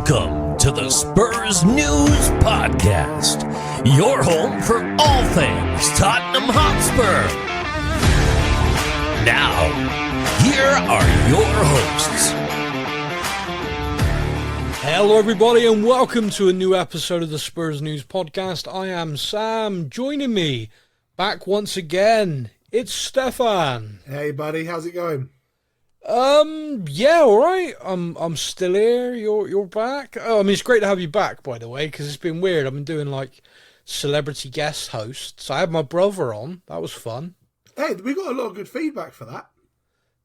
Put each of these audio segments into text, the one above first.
Welcome to the Spurs News Podcast, your home for all things Tottenham Hotspur. Now, here are your hosts. Hello everybody and welcome to a new episode of the Spurs News Podcast. I am Sam. Joining me back once again, it's Stephan. Hey buddy, how's it going? Yeah, all right. I'm still here. You're back. Oh, I mean, it's great to have you back, by the way, because it's been weird. I've been doing like celebrity guest hosts. I had my brother on. That was fun. Hey, we got a lot of good feedback for that.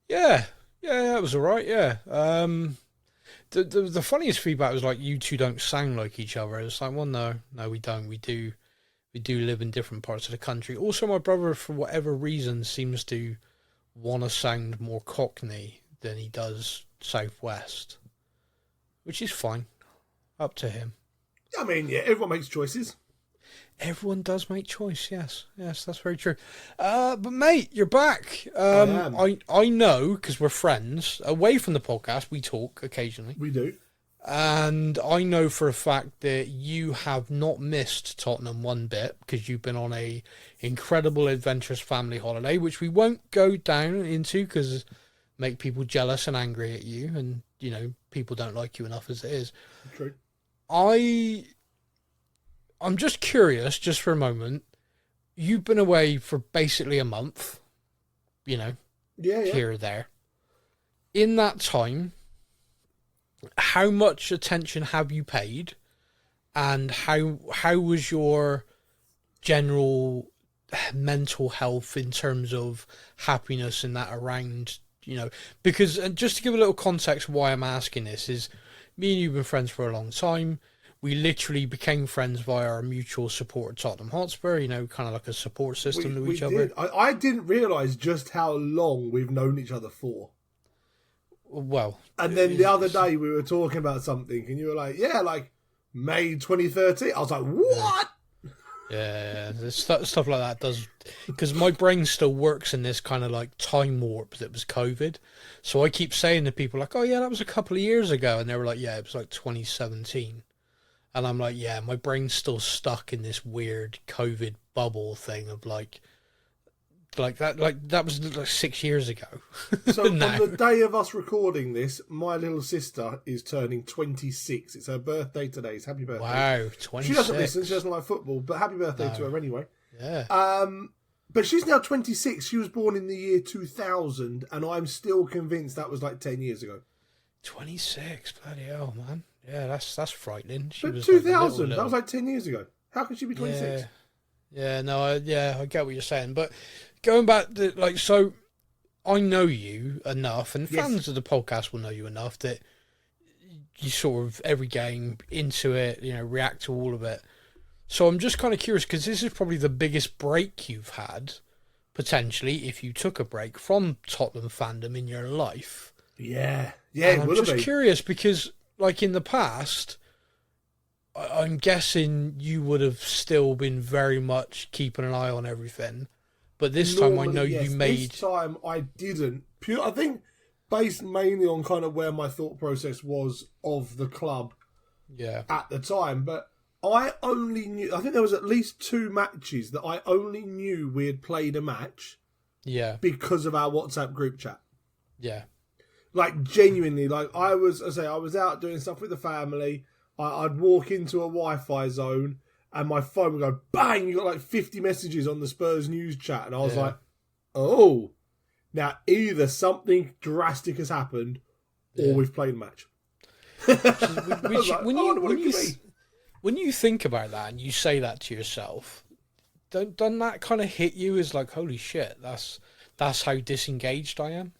Yeah, that was all right. Yeah. The funniest feedback was like, you two don't sound like each other. It's like, well, no, we don't. We do live in different parts of the country. Also, my brother, for whatever reason, seems to want to sound more Cockney than he does Southwest, which is fine. Up to him. I mean, yeah, everyone makes choices. Everyone does make choice, yes, that's very true. But mate, you're back. I am. I know, because we're friends. Away from the podcast, we talk occasionally. We do. And I know for a fact that you have not missed Tottenham one bit, because you've been on a incredible adventurous family holiday, which we won't go down into because make people jealous and angry at you, and you know people don't like you enough as it is. True. I'm just curious, just for a moment. You've been away for basically a month, Yeah. here or there. In that time, how much attention have you paid, and how was your general mental health in terms of happiness and that around, because just to give a little context why I'm asking this is, me and you've been friends for a long time. We literally became friends via our mutual support at Tottenham Hotspur, kind of like a support system to each other. I didn't realise just how long we've known each other for. Well, and then the other day we were talking about something and you were like, yeah, like May 2030. I was like, what? Yeah, stuff like that does, because my brain still works in this kind of like time warp that was COVID. So I keep saying to people like, oh yeah, that was a couple of years ago. And they were like, yeah, it was like 2017. And I'm like, yeah, my brain's still stuck in this weird COVID bubble thing of like that was like 6 years ago. So on the day of us recording this, my little sister is turning 26. It's her birthday today. It's happy birthday. Wow, 26. She doesn't listen. She doesn't like football, but happy birthday to her anyway. Yeah. But she's now 26. She was born in the year 2000, and I'm still convinced that was like 10 years ago. 26, bloody hell, man. Yeah, that's frightening. She but was 2000, that was like 10 years ago. How could she be 26? Yeah, no, I get what you're saying. But going back to, so I know you enough, and fans of the podcast will know you enough that you sort of, every game, into it, react to all of it. So I'm just kind of curious, because this is probably the biggest break you've had, potentially, if you took a break from Tottenham fandom in your life. Yeah, and I'm just curious, because, in the past, I'm guessing you would have still been very much keeping an eye on everything. But this time I know you made... This time I didn't. I think based mainly on kind of where my thought process was of the club at the time. But I only knew... I think there was at least 2 matches that I only knew we had played a match because of our WhatsApp group chat. Yeah. Genuinely, I was out doing stuff with the family. I'd walk into a Wi-Fi zone and my phone would go bang. You got 50 messages on the Spurs news chat, and I was like, "Oh, now either something drastic has happened, or we've played a match." When you think about that and you say that to yourself, doesn't that kind of hit you as like, holy shit, that's how disengaged I am?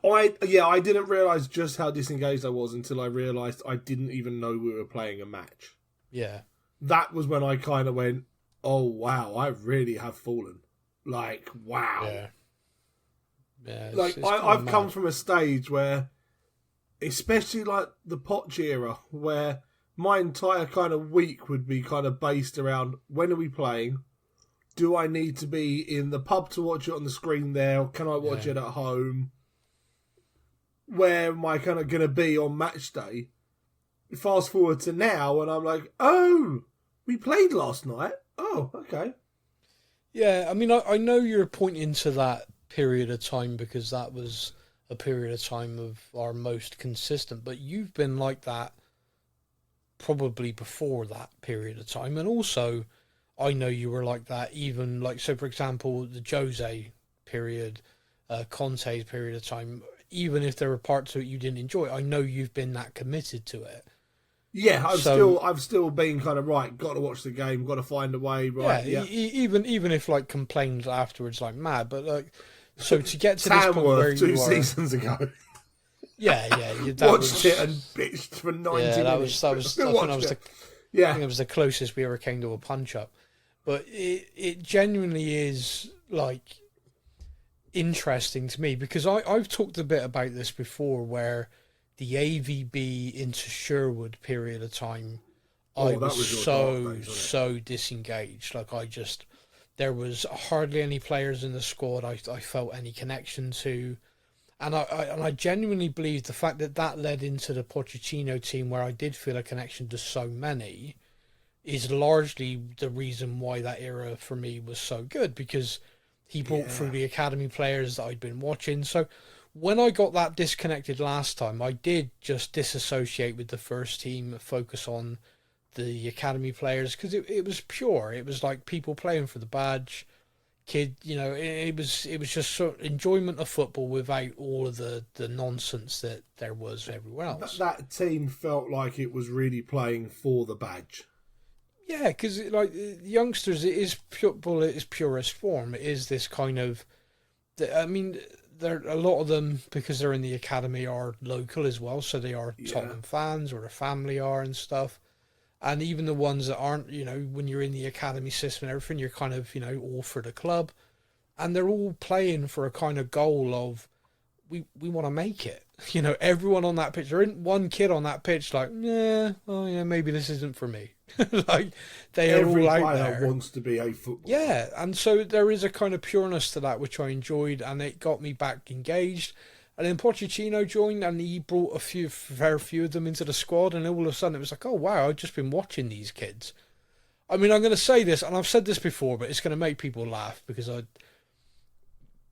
I didn't realise just how disengaged I was until I realised I didn't even know we were playing a match. Yeah. That was when I kind of went, oh, wow, I really have fallen. Wow. Yeah. I've come from a stage where, especially the Poch era, where my entire kind of week would be kind of based around, when are we playing? Do I need to be in the pub to watch it on the screen there? Or can I watch it at home? Where am I kind of going to be on match day? fast forward to now, and I'm like, oh, we played last night. Oh, okay. Yeah, I mean, I know you're pointing to that period of time because that was a period of time of our most consistent, but you've been like that probably before that period of time. And also, I know you were like that even, like, so for example, the Jose period, Conte's period of time, even if there were parts of it you didn't enjoy, I know you've been that committed to it. Yeah, I've still been kind of right. Got to watch the game. Got to find a way. Right. Yeah. Even if like complained afterwards like mad, but like so to get to this point where two you are, seasons ago. Yeah, watched it and bitched for 90 minutes. That was I think it was the closest we ever came to a punch up. But it genuinely is like interesting to me because I've talked a bit about this before where the AVB into Sherwood period of time, I was so disengaged. Like there was hardly any players in the squad I felt any connection to, and I genuinely believe the fact that led into the Pochettino team where I did feel a connection to so many is largely the reason why that era for me was so good because he brought through the academy players that I'd been watching. So when I got that disconnected last time, I did just disassociate with the first team, focus on the academy players because it was pure. It was like people playing for the badge, it was just sort of enjoyment of football without all of the nonsense that there was everywhere else. That team felt like it was really playing for the badge. Yeah, because like the youngsters, it is football at its purest form. It is this kind of, I mean, a lot of them, because they're in the academy, are local as well, so they are Tottenham fans or their family are and stuff. And even the ones that aren't, when you're in the academy system and everything, you're kind of, all for the club. And they're all playing for a kind of goal of, we want to make it. Everyone on that pitch, there isn't one kid on that pitch like, maybe this isn't for me. Like, they are all out there. Every player wants to be a footballer. Yeah, and so there is a kind of pureness to that which I enjoyed, and it got me back engaged. And then Pochettino joined, and he brought a fair few of them into the squad, and all of a sudden it was like, oh wow, I've just been watching these kids. I mean, I'm going to say this, and I've said this before, but it's going to make people laugh because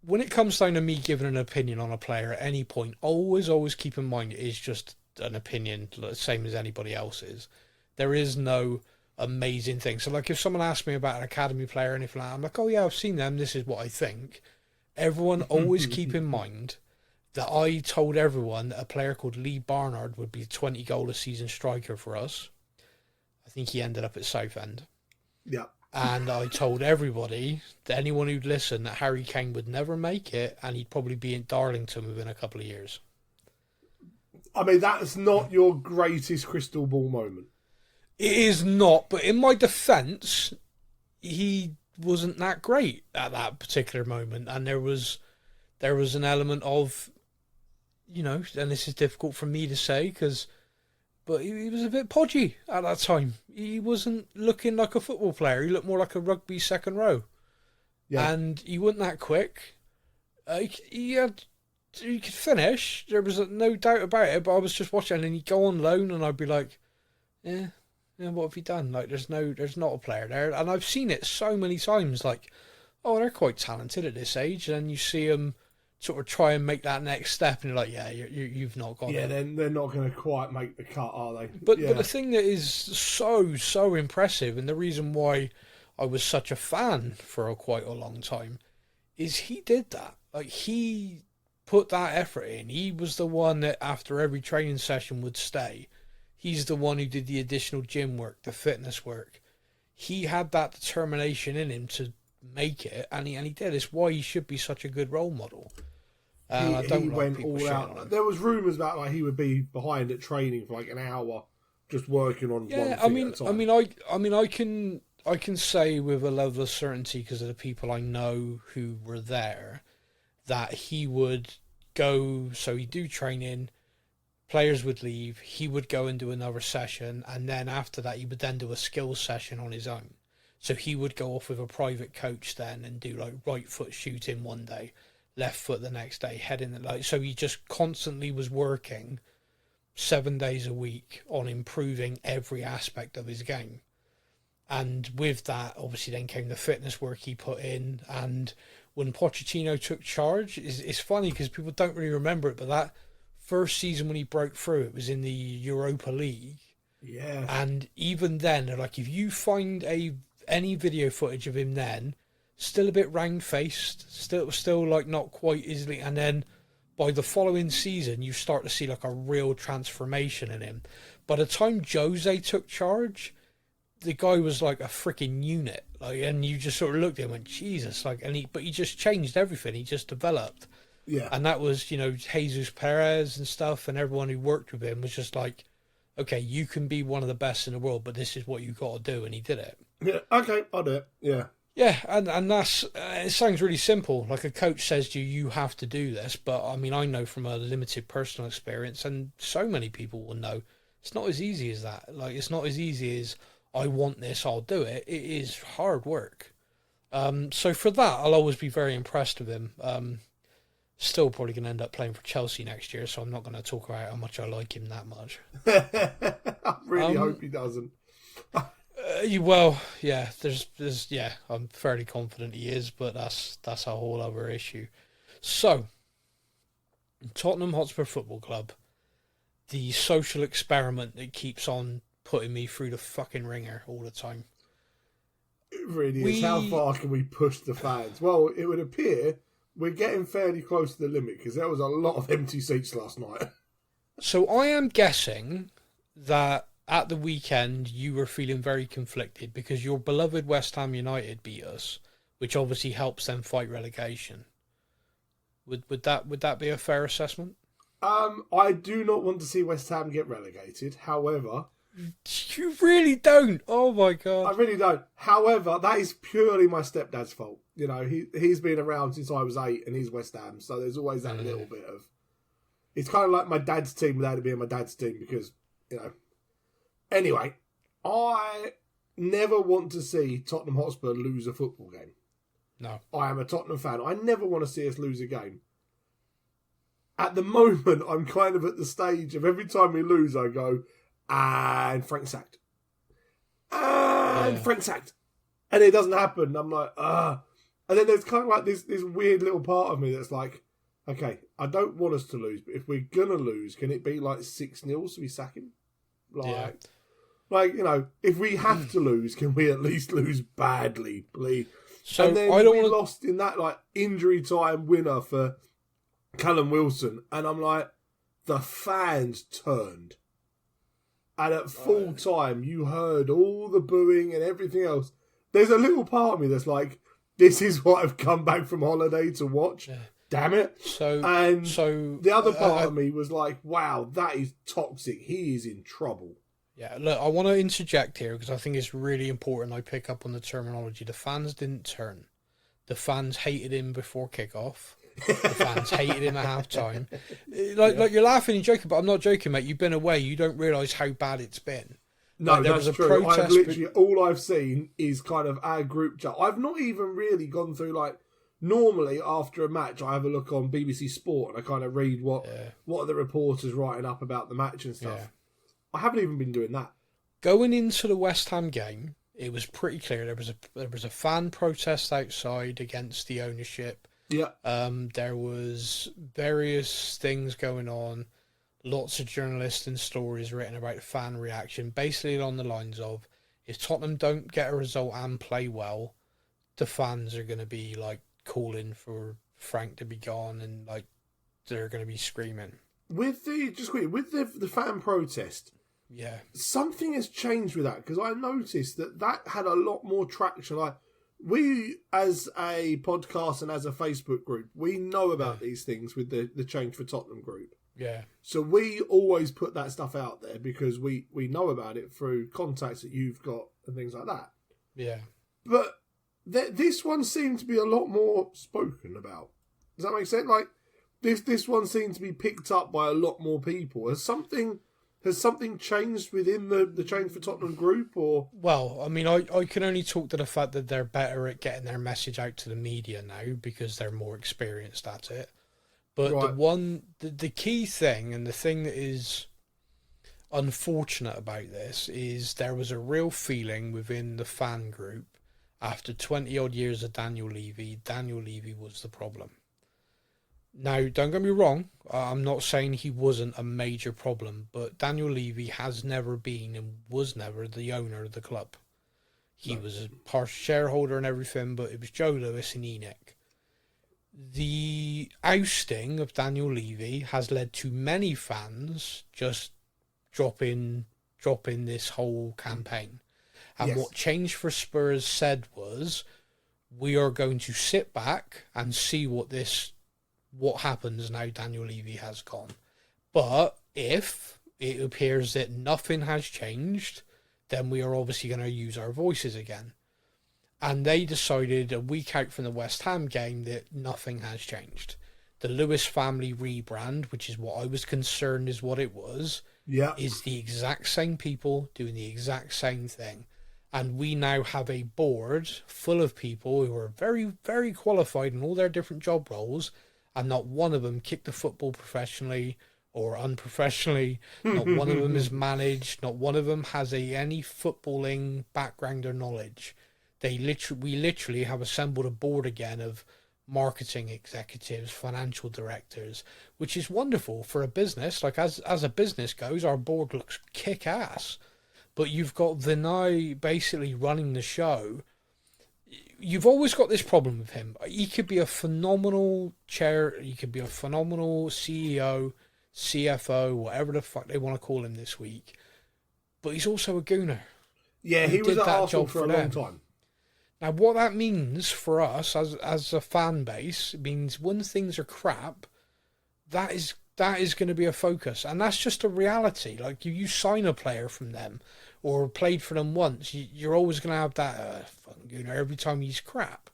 when it comes down to me giving an opinion on a player at any point, always keep in mind it is just an opinion, same as anybody else's. There is no amazing thing. So, like, if someone asks me about an academy player or anything like that, I'm like, oh yeah, I've seen them. This is what I think. Everyone always keep in mind that I told everyone that a player called Lee Barnard would be a 20-goal-a-season striker for us. I think he ended up at Southend. Yeah. And I told everybody, that anyone who'd listen, that Harry Kane would never make it and he'd probably be in Darlington within a couple of years. I mean, that's not your greatest crystal ball moment. It is not, but in my defence, he wasn't that great at that particular moment. And there was an element of, and this is difficult for me to say, but he was a bit podgy at that time. He wasn't looking like a football player. He looked more like a rugby second row. Yeah. And he wasn't that quick. He could finish. There was no doubt about it, but I was just watching and he'd go on loan and I'd be like, what have you done? Like, there's not a player there. And I've seen it so many times, like, oh, they're quite talented at this age. And then you see them sort of try and make that next step, and you're like, yeah, you've not got it. Yeah, they're not going to quite make the cut, are they? But the thing that is so impressive, and the reason why I was such a fan for quite a long time, is he did that. Like, he put that effort in. He was the one that after every training session would stay. He's the one who did the additional gym work, the fitness work. He had that determination in him to make it, and he did. It's why he should be such a good role model. I don't he went all out. There was rumours about like he would be behind at training for like an hour, just working on one thing at a time. I can say with a level of certainty because of the people I know who were there that he would go. So he'd do training. Players would leave. He would go and do another session, and then after that, he would then do a skills session on his own. So he would go off with a private coach then and do like right foot shooting one day, left foot the next day, heading so he just constantly was working 7 days a week on improving every aspect of his game. And with that, obviously, then came the fitness work he put in. And when Pochettino took charge, it's funny because people don't really remember it, but that first season when he broke through, it was in the Europa League. Yeah. And even then, they're like, if you find any video footage of him then, still a bit round-faced, still like not quite easily. And then by the following season, you start to see like a real transformation in him. By the time Jose took charge, the guy was like a freaking unit, like, and you just sort of looked at him and went, Jesus, like, but he just changed everything. He just developed, and that was, Jesus Perez and stuff, and everyone who worked with him was just like, okay, you can be one of the best in the world, but this is what you got to do, and he did it. Yeah, okay, I'll do it. Yeah, and that's it. Sounds really simple. Like a coach says to you, you have to do this, but I mean, I know from a limited personal experience, and so many people will know, it's not as easy as that. Like, it's not as easy as, I want this, I'll do it. It is hard work. So for that, I'll always be very impressed with him. Still probably going to end up playing for Chelsea next year, so I'm not going to talk about how much I like him that much. I really hope he doesn't. Well, yeah, I'm fairly confident he is, but that's a whole other issue. So, Tottenham Hotspur Football Club, the social experiment that keeps on putting me through the fucking ringer all the time. It really is. How far can we push the fans? Well, it would appear we're getting fairly close to the limit because there was a lot of empty seats last night. So I am guessing that at the weekend you were feeling very conflicted because your beloved West Ham United beat us, which obviously helps them fight relegation. Would that be a fair assessment? I do not want to see West Ham get relegated. However, you really don't. Oh my god, I really don't. However, that is purely my stepdad's fault. He's been around since I was 8, and he's West Ham, so there's always that little bit of. It's kind of like my dad's team without it being my dad's team because Anyway, I never want to see Tottenham Hotspur lose a football game. No, I am a Tottenham fan. I never want to see us lose a game. At the moment, I'm kind of at the stage of every time we lose, I go, and Frank sacked. And Frank sacked. And it doesn't happen. I'm like, ah. And then there's kind of like this weird little part of me that's like, okay, I don't want us to lose, but if we're going to lose, can it be like 6-0 so we sack him? If we have to lose, can we at least lose badly, please? So and then we lost in that injury time winner for Callum Wilson, and I'm like, the fans turned. And at full time, you heard all the booing and everything else. There's a little part of me that's like, this is what I've come back from holiday to watch. Yeah. Damn it. So the other part of me was like, wow, that is toxic. He is in trouble. Yeah, look, I want to interject here because I think it's really important I pick up on the terminology. The fans didn't turn. The fans hated him before kickoff. The fans hated him at halftime. Like you're laughing and joking, but I'm not joking, mate. You've been away. You don't realise how bad it's been. No, that's true. All I've seen is kind of our group chat. I've not even really gone through normally after a match I have a look on BBC Sport and I kind of read what are the reporters writing up about the match and stuff. Yeah. I haven't even been doing that. Going into the West Ham game, it was pretty clear there was a fan protest outside against the ownership. Yeah. There was various things going on. Lots of journalists and stories written about the fan reaction, basically along the lines of, if Tottenham don't get a result and play well, the fans are going to be calling for Frank to be gone, and they're going to be screaming. With the fan protest, something has changed with that because I noticed that had a lot more traction. We, as a podcast and as a Facebook group, we know about these things with the Change for Tottenham group. Yeah. So we always put that stuff out there because we know about it through contacts that you've got and things like that. Yeah. But this one seemed to be a lot more spoken about. Does that make sense? This one seemed to be picked up by a lot more people. Has something changed within the Change for Tottenham group, or? Well, I mean, I can only talk to the fact that they're better at getting their message out to the media now because they're more experienced at it. But the key thing, and the thing that is unfortunate about this is there was a real feeling within the fan group after 20 odd years of Daniel Levy was the problem. Now, don't get me wrong, I'm not saying he wasn't a major problem, but Daniel Levy has never been and was never the owner of the club. He was a partial shareholder and everything, but it was Joe Lewis and Enoch. The ousting of Daniel Levy has led to many fans just dropping this whole campaign. And what Change for Spurs said was, we are going to sit back and see what happens now Daniel Levy has gone. But if it appears that nothing has changed, then we are obviously going to use our voices again. And they decided a week out from the West Ham game that nothing has changed. The Lewis family rebrand, which is what I was concerned is what it was, is the exact same people doing the exact same thing. And we now have a board full of people who are very, very qualified in all their different job roles, and not one of them kicked the football professionally or unprofessionally. Not one of them is managed. Not one of them has any footballing background or knowledge. We literally have assembled a board again of marketing executives, financial directors, which is wonderful for a business. Like as a business goes, our board looks kick-ass. But you've got Vinay basically running the show. You've always got this problem with him. He could be a phenomenal he could be a phenomenal CEO, CFO, whatever the fuck they want to call him this week. But he's also a gooner. Yeah, he was at Arsenal for a long time. Now, what that means for us as a fan base means when things are crap, that is going to be a focus. And that's just a reality. Like, you sign a player from them or played for them once, you're always going to have that fucking gooner every time he's crap.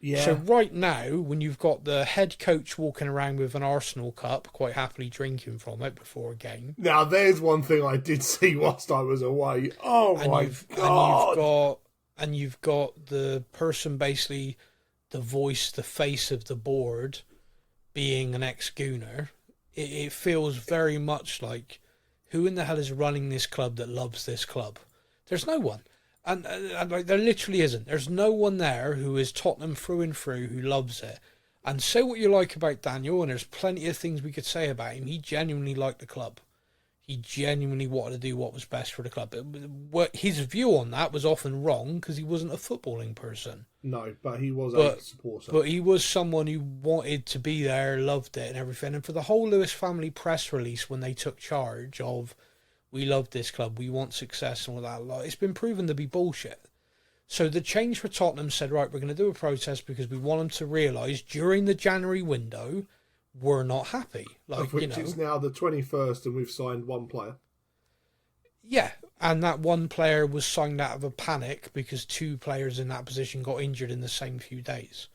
Yeah. So right now, when you've got the head coach walking around with an Arsenal cup, quite happily drinking from it before a game. Now, there's one thing I did see whilst I was away. Oh, my God. And you've got the person basically, the voice, the face of the board, being an ex-gooner. It feels very much like, who in the hell is running this club that loves this club? There's no one. And like, there literally isn't. There's no one there who is Tottenham through and through who loves it. And say what you like about Daniel, and there's plenty of things we could say about him. He genuinely liked the club. He genuinely wanted to do what was best for the club. His view on that was often wrong because he wasn't a footballing person. No, but he was a supporter. But he was someone who wanted to be there, loved it and everything. And for the whole Lewis family press release when they took charge of, we love this club, we want success and all that, it's been proven to be bullshit. So the Change for Tottenham said, right, we're going to do a protest because we want them to realise during the January window, we're not happy. Like, of which it's now the 21st and we've signed one player. Yeah, and that one player was signed out of a panic because two players in that position got injured in the same few days.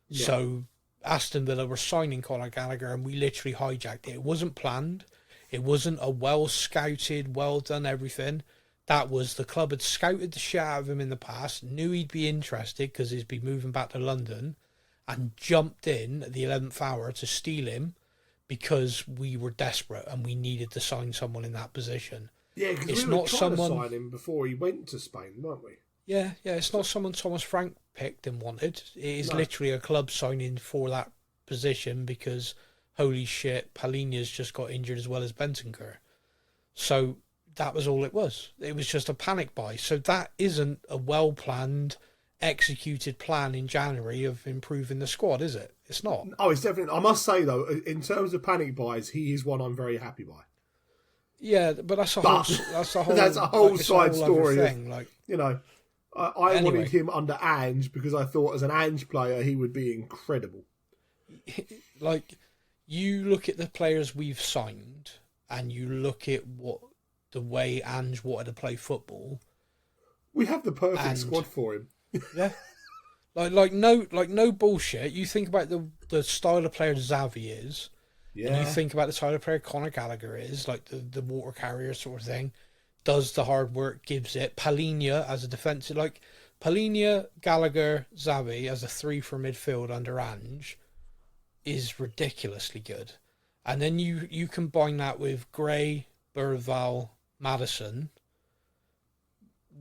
Yeah. So Aston Villa were signing Conor Gallagher and we literally hijacked it. It wasn't planned. It wasn't a well-scouted, well-done everything. That was the club had scouted the shit out of him in the past, knew he'd be interested because he'd be moving back to London, and jumped in at the 11th hour to steal him because we were desperate and we needed to sign someone in that position. Yeah, because we were trying to sign him before he went to Spain, weren't we? Yeah, it's not someone Thomas Frank picked and wanted. It is literally a club signing for that position because, holy shit, Palhinha's just got injured as well as Bentancur. So that was all it was. It was just a panic buy. So that isn't a well-planned, executed plan in January of improving the squad, is it? It's not. Oh, it's definitely. I must say though, in terms of panic buys, he is one I'm very happy by. Yeah, but that's a whole side story. Thing. Like, you know, I wanted him under Ange because I thought as an Ange player he would be incredible. Like, you look at the players we've signed and you look at the way Ange wanted to play football. We have the perfect squad for him. Yeah. Like no bullshit. You think about the style of player Xavi is. Yeah. And you think about the style of player Conor Gallagher is, like the water carrier sort of thing. Does the hard work, gives it. Palhinha as a defensive, like Palhinha, Gallagher, Xavi as a 3 for midfield under Ange is ridiculously good. And then you combine that with Gray, Berval, Maddison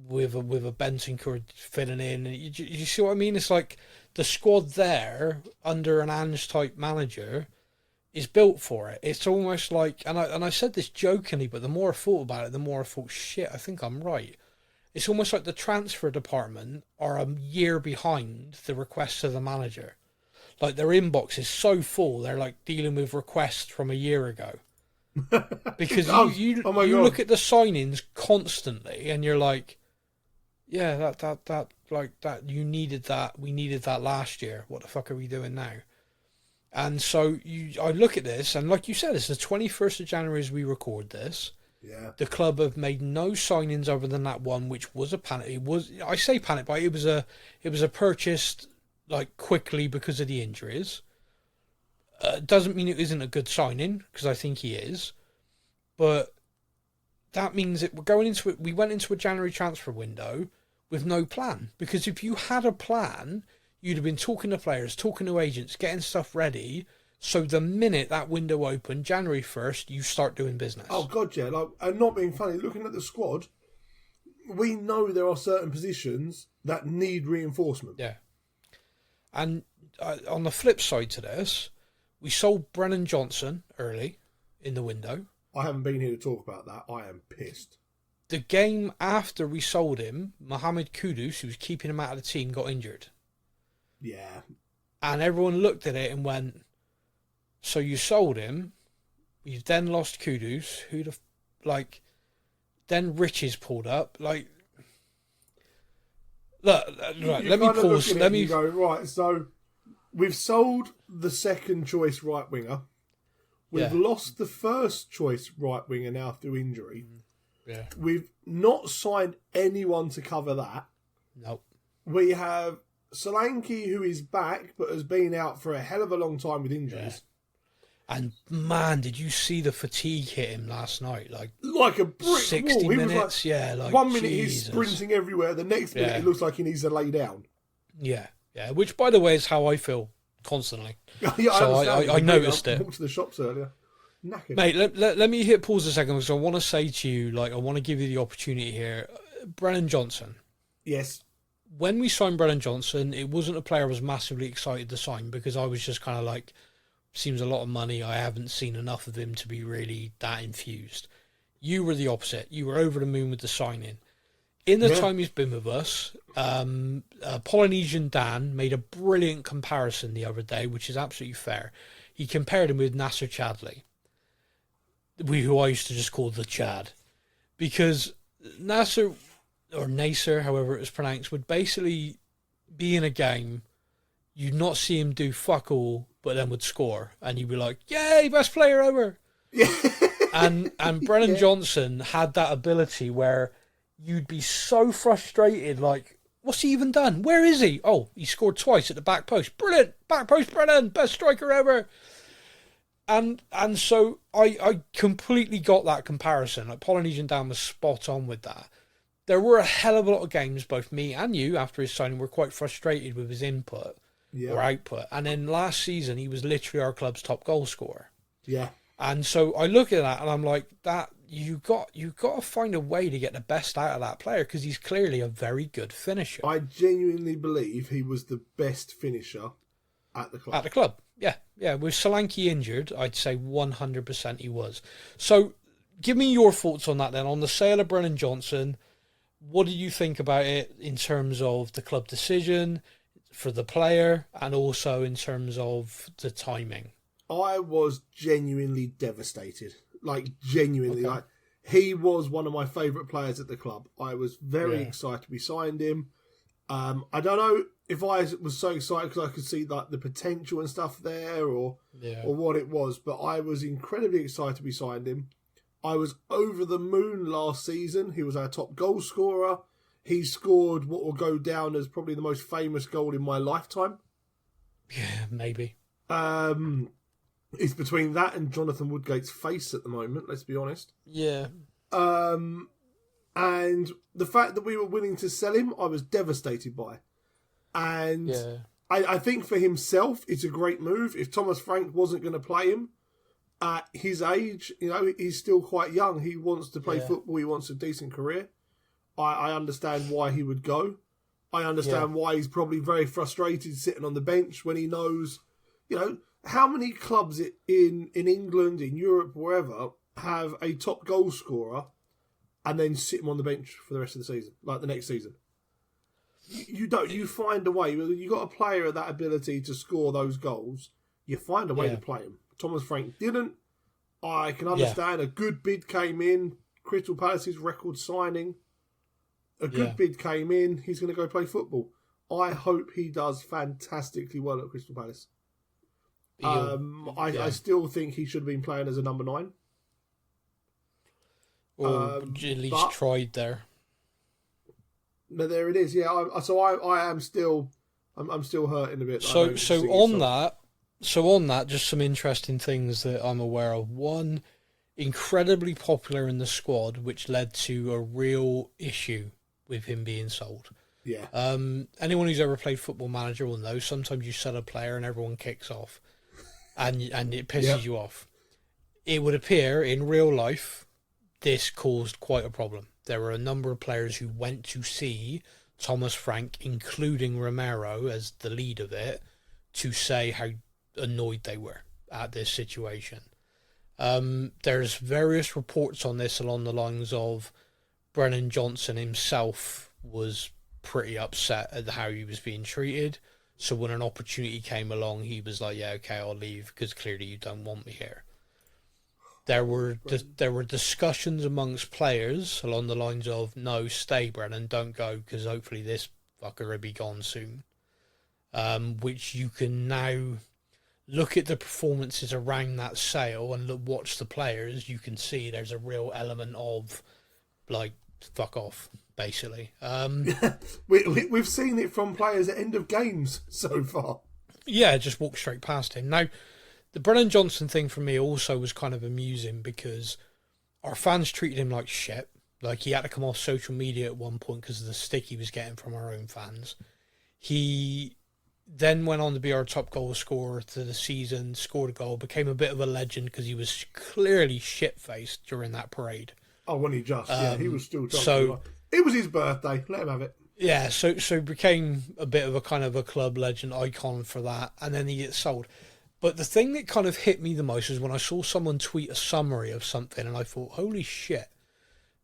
with a Bentancur filling in. You see what I mean? It's like the squad there under an Ange type manager is built for it. It's almost like, and I said this jokingly, but the more I thought about it, the more I thought, shit, I think I'm right. It's almost like the transfer department are a year behind the requests of the manager. Like their inbox is so full, they're like dealing with requests from a year ago. Because you look at the signings constantly, and you're like, yeah, that you needed that. We needed that last year. What the fuck are we doing now? And so I look at this, and like you said, it's the 21st of January as we record this. Yeah. The club have made no signings other than that one, which was a panic. I say panic buy. It was a purchased like quickly because of the injuries. Doesn't mean it isn't a good signing, because I think he is, but that means that we went into a January transfer window with no plan. Because if you had a plan, you'd have been talking to players, talking to agents, getting stuff ready. So the minute that window opened, January 1st, you start doing business. Oh God, yeah. Like, and not being funny, looking at the squad, we know there are certain positions that need reinforcement. Yeah. And on the flip side to this, we sold Brennan Johnson early in the window. I haven't been here to talk about that. I am pissed. The game after we sold him, Mohamed Kudus, who was keeping him out of the team, got injured. Yeah. And everyone looked at it and went, so you sold him, you've then lost Kudus, then Riches pulled up, like, look, right, let me pause, let me... Go, right, so we've sold the second choice right winger, we've lost the first choice right winger now through injury, we've not signed anyone to cover that. Nope. We have Solanke, who is back, but has been out for a hell of a long time with injuries. Yeah. And man, did you see the fatigue hit him last night? Like a brick 60 wall. minutes, Like 1 minute he's sprinting everywhere, the next minute it looks like he needs to lay down. Yeah, which by the way is how I feel constantly. Yeah, so I noticed it. I walked to the shops earlier. Knackered. Mate, let me hit pause a second, because I want to say to you, I want to give you the opportunity here. Brennan Johnson. Yes. When we signed Brennan Johnson, it wasn't a player I was massively excited to sign, because I was just kind of like, seems a lot of money. I haven't seen enough of him to be really that infused. You were the opposite. You were over the moon with the signing. In the time he's been with us, Polynesian Dan made a brilliant comparison the other day, which is absolutely fair. He compared him with Nasser Chadley, who I used to just call the Chad, because Nasser, or Nasser, however it was pronounced, would basically be in a game, you'd not see him do fuck all, but then would score, and you'd be like, yay, best player ever. and Brennan Johnson had that ability where you'd be so frustrated, like, what's he even done? Where is he? Oh, he scored twice at the back post. Brilliant! Back post Brennan, best striker ever. And so I completely got that comparison. Like, Polynesian Dan was spot on with that. There were a hell of a lot of games, both me and you, after his signing, were quite frustrated with his input. Or output. And then last season, he was literally our club's top goal scorer. Yeah. And so I look at that and I'm like, that you got to find a way to get the best out of that player, because he's clearly a very good finisher. I genuinely believe he was the best finisher at the club. At the club, yeah. With Solanke injured, I'd say 100% he was. So give me your thoughts on that then, on the sale of Brennan Johnson. What do you think about it in terms of the club decision, for the player, and also in terms of the timing? I was genuinely devastated. Genuinely. Like, he was one of my favourite players at the club. I was very excited we signed him. I don't know if I was so excited because I could see the potential and stuff there, or what it was, but I was incredibly excited we signed him. I was over the moon last season. He was our top goal scorer. He scored what will go down as probably the most famous goal in my lifetime. Yeah, maybe. It's between that and Jonathan Woodgate's face at the moment, let's be honest. Yeah. And the fact that we were willing to sell him, I was devastated by. And I think for himself, it's a great move. If Thomas Frank wasn't going to play him, at his age, he's still quite young. He wants to play football. He wants a decent career. I understand why he would go. I understand why he's probably very frustrated sitting on the bench when he knows, how many clubs in England, in Europe, wherever, have a top goal scorer and then sit him on the bench for the rest of the season, like the next season. You don't. You find a way. You got a player of that ability to score those goals. You find a way to play him. Thomas Frank didn't. I can understand. A good bid came in. Crystal Palace's record signing. A good bid came in. He's going to go play football. I hope he does fantastically well at Crystal Palace. I still think he should have been playing as a number 9. Or at least tried there. But there it is. Yeah. I am still. I'm still hurting a bit. So on that, just some interesting things that I'm aware of. One, incredibly popular in the squad, which led to a real issue with him being sold. Yeah. Anyone who's ever played Football Manager will know sometimes you sell a player and everyone kicks off, and it pisses you off. It would appear in real life this caused quite a problem. There were a number of players who went to see Thomas Frank, including Romero as the lead of it, to say how annoyed they were at this situation. There's various reports on this along the lines of Brennan Johnson himself was pretty upset at how he was being treated. So when an opportunity came along, he was like, yeah, okay, I'll leave because clearly you don't want me here. There were discussions amongst players along the lines of, no, stay, Brennan, don't go, because hopefully this fucker will be gone soon. Which you can now look at the performances around that sale and watch the players. You can see there's a real element of, like, fuck off, basically. We've seen it from players at end of games so far. Yeah, just walk straight past him. Now, the Brennan Johnson thing for me also was kind of amusing because our fans treated him like shit. Like, he had to come off social media at one point because of the stick he was getting from our own fans. He then went on to be our top goal scorer to the season, scored a goal, became a bit of a legend because he was clearly shit-faced during that parade. Oh, when he he was still drunk. So it was his birthday. Let him have it. Yeah, so became a bit of a kind of a club legend icon for that, and then he gets sold. But the thing that kind of hit me the most is when I saw someone tweet a summary of something, and I thought, holy shit,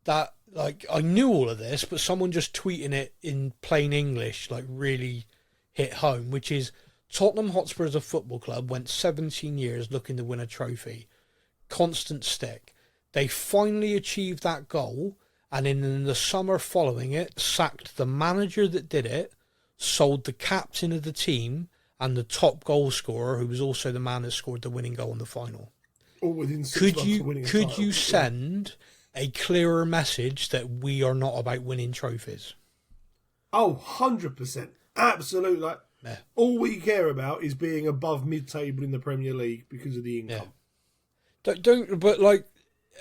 that, like, I knew all of this, but someone just tweeting it in plain English, like, really hit home, which is Tottenham Hotspur as a football club went 17 years looking to win a trophy. Constant stick. They finally achieved that goal, and in the summer following it, sacked the manager that did it, sold the captain of the team, and the top goal scorer, who was also the man that scored the winning goal in the final. All within 6 months of winning a title. Could you send a clearer message that we are not about winning trophies? Oh, 100%. Absolutely. Like, all we care about is being above mid-table in the Premier League because of the income. But like,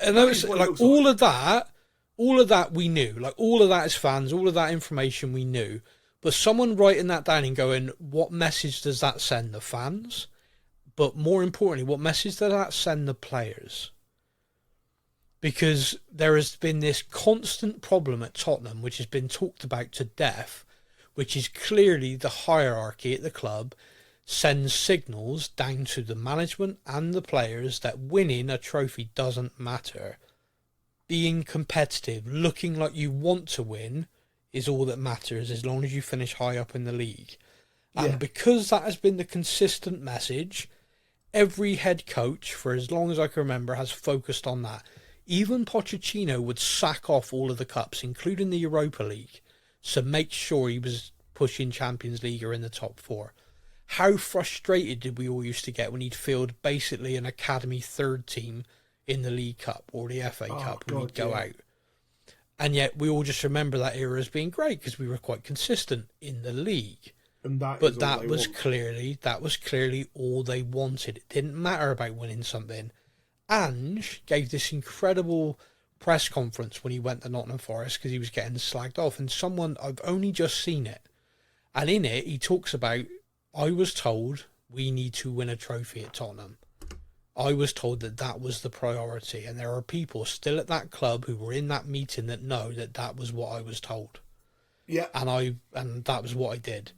I know it's like all of that we knew. Like, all of that as fans, all of that information we knew. But someone writing that down and going, what message does that send the fans? But more importantly, what message does that send the players? Because there has been this constant problem at Tottenham, which has been talked about to death, which is clearly the hierarchy at the club sends signals down to the management and the players that winning a trophy doesn't matter. Being competitive, looking like you want to win, is all that matters as long as you finish high up in the league. And because that has been the consistent message, every head coach, for as long as I can remember, has focused on that. Even Pochettino would sack off all of the cups, including the Europa League, to make sure he was pushing Champions League or in the top 4. How frustrated did we all used to get when he'd field basically an academy third team in the League Cup or the FA Cup and he'd go out. And yet we all just remember that era as being great because we were quite consistent in the league. And that was clearly all they wanted. It didn't matter about winning something. Ange gave this incredible press conference when he went to Nottingham Forest because he was getting slagged off. And I've only just seen it. And in it, he talks about, I was told we need to win a trophy at Tottenham. I was told that that was the priority, and there are people still at that club who were in that meeting that know that that was what I was told. Yeah. And that was what I did.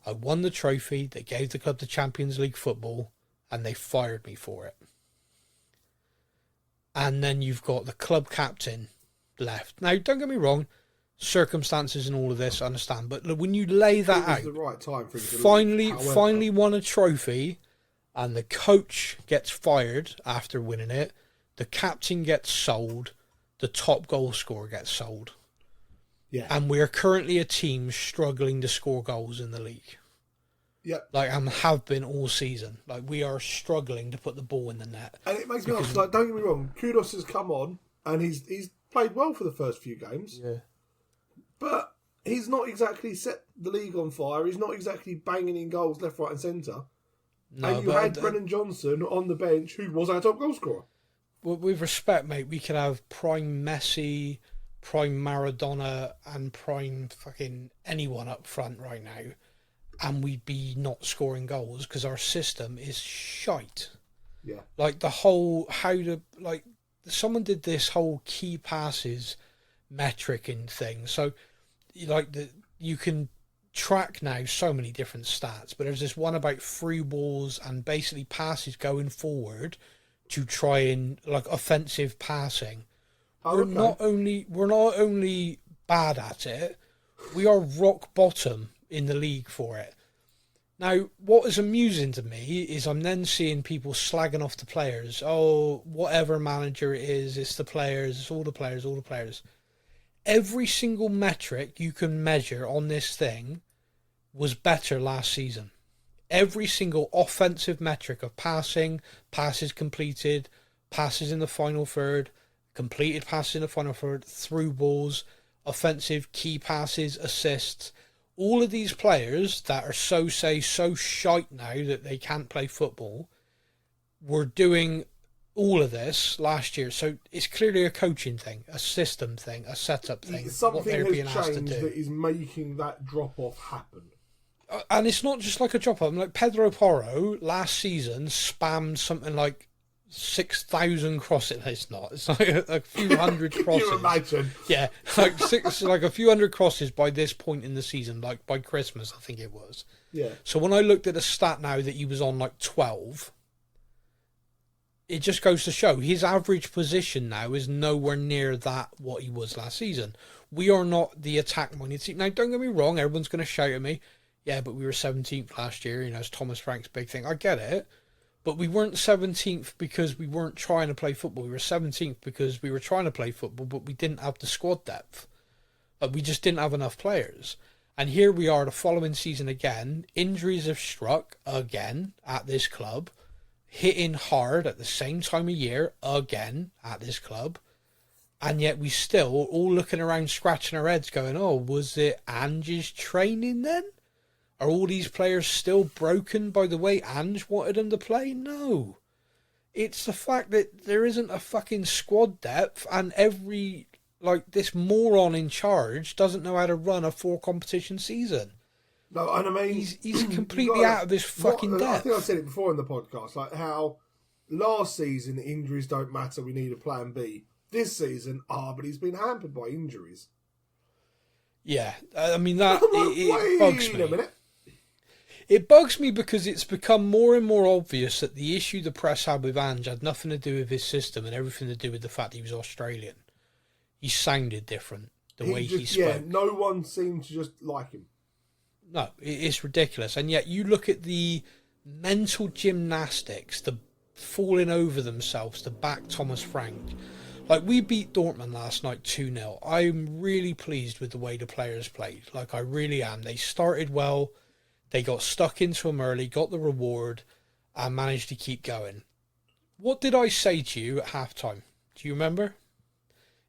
I won the trophy, they gave the club the Champions League football, and they fired me for it. And then you've got the club captain left. Now, don't get me wrong, circumstances and all of this, I understand, but look, when you lay that out, the right time for him to finally won a trophy, and the coach gets fired after winning it, the captain gets sold, the top goal scorer gets sold. Yeah. And we're currently a team struggling to score goals in the league. Yep. Like, and have been all season. Like, we are struggling to put the ball in the net. And it makes me laugh. Like, don't get me wrong, Judas has come on, and he's played well for the first few games. Yeah. But he's not exactly set the league on fire. He's not exactly banging in goals left, right and centre. No, and you had Brennan Johnson on the bench, who was our top goal scorer. With respect, mate, we could have prime Messi, prime Maradona, and prime fucking anyone up front right now, and we'd be not scoring goals because our system is shite. Yeah. Like, someone did this whole key passes metric and thing. So, you can track now so many different stats, but there's this one about free balls and basically passes going forward to try and, like, offensive passing. We're not only bad at it, we are rock bottom in the league for it. Now, what is amusing to me is I'm then seeing people slagging off the players. Oh, whatever manager it is, it's the players, it's all the players, all the players. Every single metric you can measure on this thing was better last season. Every single offensive metric of passing, passes completed, passes in the final third, completed passes in the final third, through balls, offensive key passes, assists. All of these players that are so shite now that they can't play football were doing all of this last year. So it's clearly a coaching thing, a system thing, a setup thing. Something has changed that is making that drop-off happen. And it's not just like a drop-off. Like Pedro Porro last season spammed something like 6,000 crosses. It's not. It's like a few hundred crosses. Can you imagine? Yeah, like a few hundred crosses by this point in the season. Like by Christmas, I think it was. Yeah. So when I looked at a stat now that he was on like 12, it just goes to show his average position now is nowhere near that what he was last season. We are not the attack-minded team. Now, don't get me wrong. Everyone's going to shout at me. Yeah, but we were 17th last year. You know, it's Thomas Frank's big thing. I get it. But we weren't 17th because we weren't trying to play football. We were 17th because we were trying to play football, but we didn't have the squad depth. We just didn't have enough players. And here we are the following season again. Injuries have struck again at this club. Hitting hard at the same time of year again at this club. And yet we still all looking around scratching our heads going, oh, was it Ange's training then? Are all these players still broken by the way Ange wanted them to play? No. It's the fact that there isn't a fucking squad depth, and this moron in charge doesn't know how to run a 4-competition season. No, and I mean... He's completely out of his fucking depth. I think I've said it before in the podcast, like how last season injuries don't matter, we need a plan B. This season, but he's been hampered by injuries. Yeah, I mean, it bugs me. Wait a minute. It bugs me because it's become more and more obvious that the issue the press had with Ange had nothing to do with his system and everything to do with the fact he was Australian. He sounded different, the way he spoke. Yeah, no one seemed to just like him. No, it's ridiculous. And yet you look at the mental gymnastics, the falling over themselves to back Thomas Frank. Like, we beat Dortmund last night 2-0. I'm really pleased with the way the players played. Like, I really am. They started well. They got stuck into them early, got the reward, and managed to keep going. What did I say to you at halftime? Do you remember?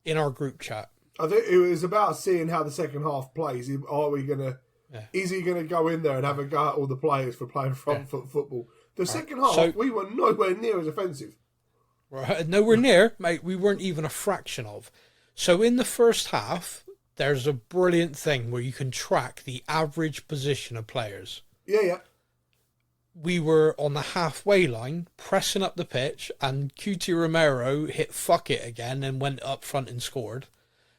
In our group chat. I think it was about seeing how the second half plays. Is he gonna go in there and have a go at all the players for playing front foot football? The second half, we were nowhere near as offensive. Right, nowhere near, mate. We weren't even a fraction of. So in the first half, there's a brilliant thing where you can track the average position of players. Yeah. we were on the halfway line, pressing up the pitch, and QT Romero hit fuck it again and went up front and scored.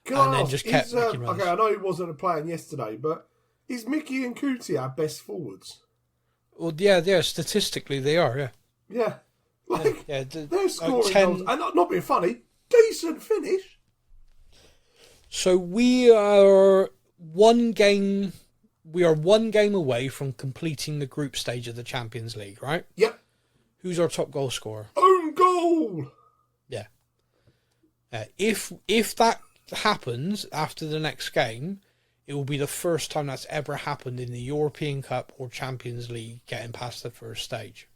Can I then ask, just kept making runs. okay, I know he wasn't playing yesterday, but is Mickey and Kuti our best forwards? Well, yeah, statistically they are, yeah. Yeah. Like, yeah, they're scoring 10... goals. And not being funny, decent finish. So we are one game away from completing the group stage of the Champions League, right? Yep. Who's our top goal scorer? Own goal! Yeah. If that happens after the next game, it will be the first time that's ever happened in the European Cup or Champions League getting past the first stage.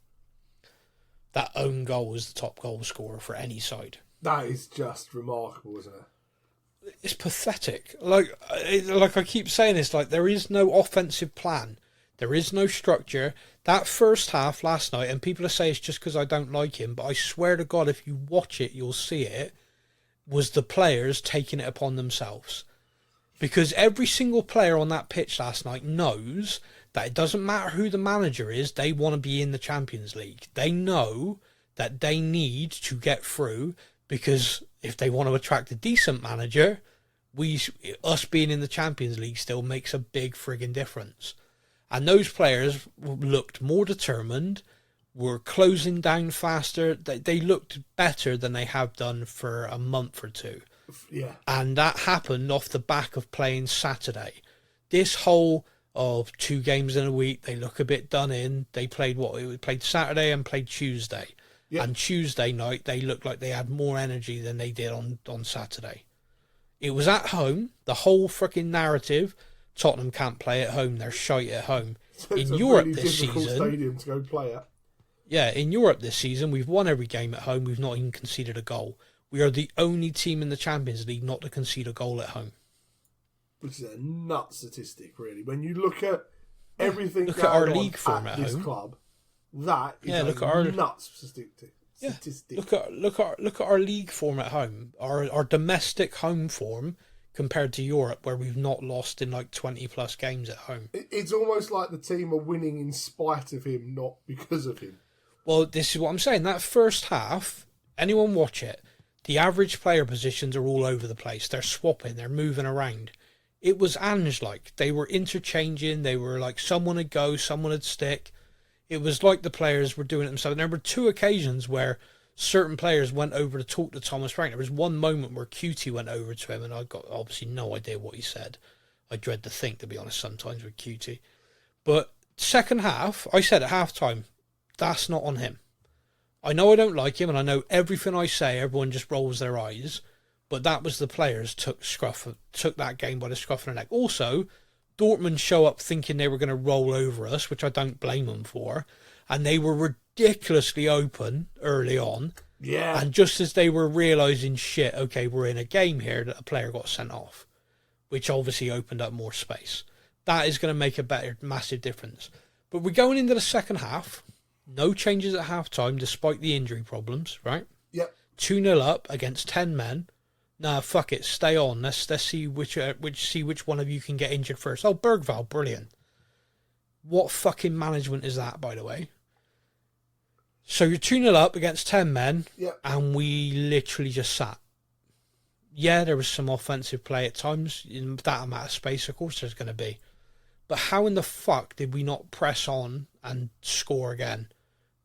That own goal is the top goal scorer for any side. That is just remarkable, isn't it? It's pathetic. Like I keep saying, it's like there is no offensive plan. There is no structure. That first half last night, and people are saying it's just because I don't like him, but I swear to God, if you watch it, you'll see it, was the players taking it upon themselves. Because every single player on that pitch last night knows that it doesn't matter who the manager is, they want to be in the Champions League. They know that they need to get through, because if they want to attract a decent manager, us being in the Champions League still makes a big friggin' difference. And those players looked more determined, were closing down faster. They looked better than they have done for a month or two. Yeah. And that happened off the back of playing Saturday. This whole of 2 games in a week, they look a bit done in. They played Saturday and played Tuesday. Yep. And Tuesday night, they looked like they had more energy than they did on Saturday. It was at home. The whole freaking narrative, Tottenham can't play at home. They're shite at home. So it's in a Europe really this difficult season, stadium to go play at. Yeah, in Europe this season, we've won every game at home. We've not even conceded a goal. We are the only team in the Champions League not to concede a goal at home. Which is a nut statistic, really. When you look at everything look going at our on league form at at this home. club, that is look a at our nut statistic. Look at our league form at home. Our domestic home form compared to Europe, where we've not lost in like 20 plus games at home. It's almost like the team are winning in spite of him, not because of him. Well, this is what I'm saying. That first half, anyone watch it, the average player positions are all over the place. They're swapping, they're moving around. It was Ange-like. They were interchanging. They were like, someone would go, someone would stick. It was like the players were doing it themselves. And there were 2 occasions where certain players went over to talk to Thomas Frank. There was one moment where QT went over to him, and I got obviously no idea what he said. I dread to think, to be honest, sometimes with QT. But second half, I said at half-time, that's not on him. I know I don't like him, and I know everything I say, everyone just rolls their eyes. But that was the players took that game by the scruff of the neck. Also, Dortmund show up thinking they were going to roll over us, which I don't blame them for. And they were ridiculously open early on. Yeah. And just as they were realising, shit, okay, we're in a game here, that a player got sent off, which obviously opened up more space. That is going to make a massive difference. But we're going into the second half. No changes at half-time, despite the injury problems, right? Yep. 2-0 up against 10 men. Nah, fuck it, stay on. Let's see which one of you can get injured first. Oh, Bergvall, brilliant. What fucking management is that, by the way? So you're 2-0 up against 10 men, yep. And we literally just sat. Yeah, there was some offensive play at times. In that amount of space, of course there's going to be. But how in the fuck did we not press on and score again?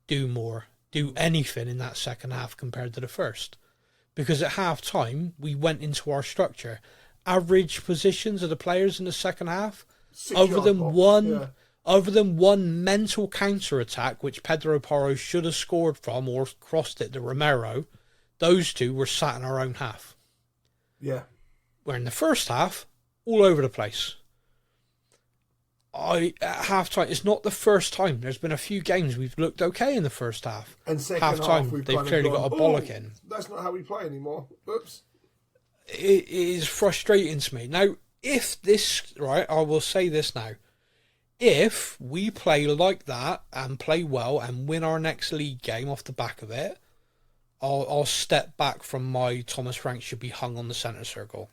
Do more. Do anything in that second half compared to the first? Because at half-time, we went into our structure. Average positions of the players in the second half, other than one mental counter-attack, which Pedro Porro should have scored from or crossed it to Romero, those 2 were sat in our own half. Yeah. Where in the first half, all over the place. At half-time, it's not the first time. There's been a few games we've looked okay in the first half. And second half-time, half, they've clearly got a bollock in. That's not how we play anymore. Oops. It is frustrating to me. Now, if this, right, I will say this now. If we play like that and play well and win our next league game off the back of it, I'll step back from my Thomas Frank should be hung on the centre circle.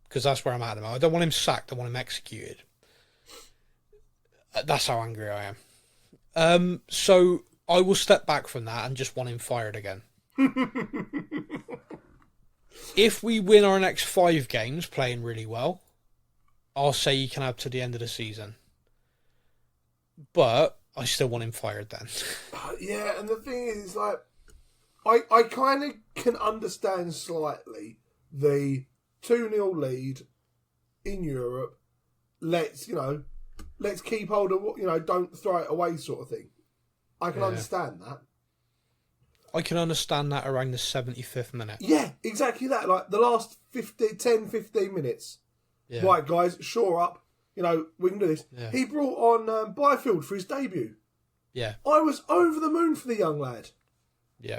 Because that's where I'm at. I don't want him sacked. I want him executed. That's how angry I am. So I will step back from that and just want him fired again. If we win our next 5 games playing really well, I'll say you can have to the end of the season. But I still want him fired then. Yeah, and the thing is, like, I kind of can understand slightly the 2-0 lead in Europe. Let's keep hold of don't throw it away sort of thing. I can understand that. I can understand that around the 75th minute. Yeah, exactly that. Like the last 10, 15 minutes. Yeah. Right, guys, shore up. We can do this. Yeah. He brought on Byfield for his debut. Yeah. I was over the moon for the young lad. Yeah.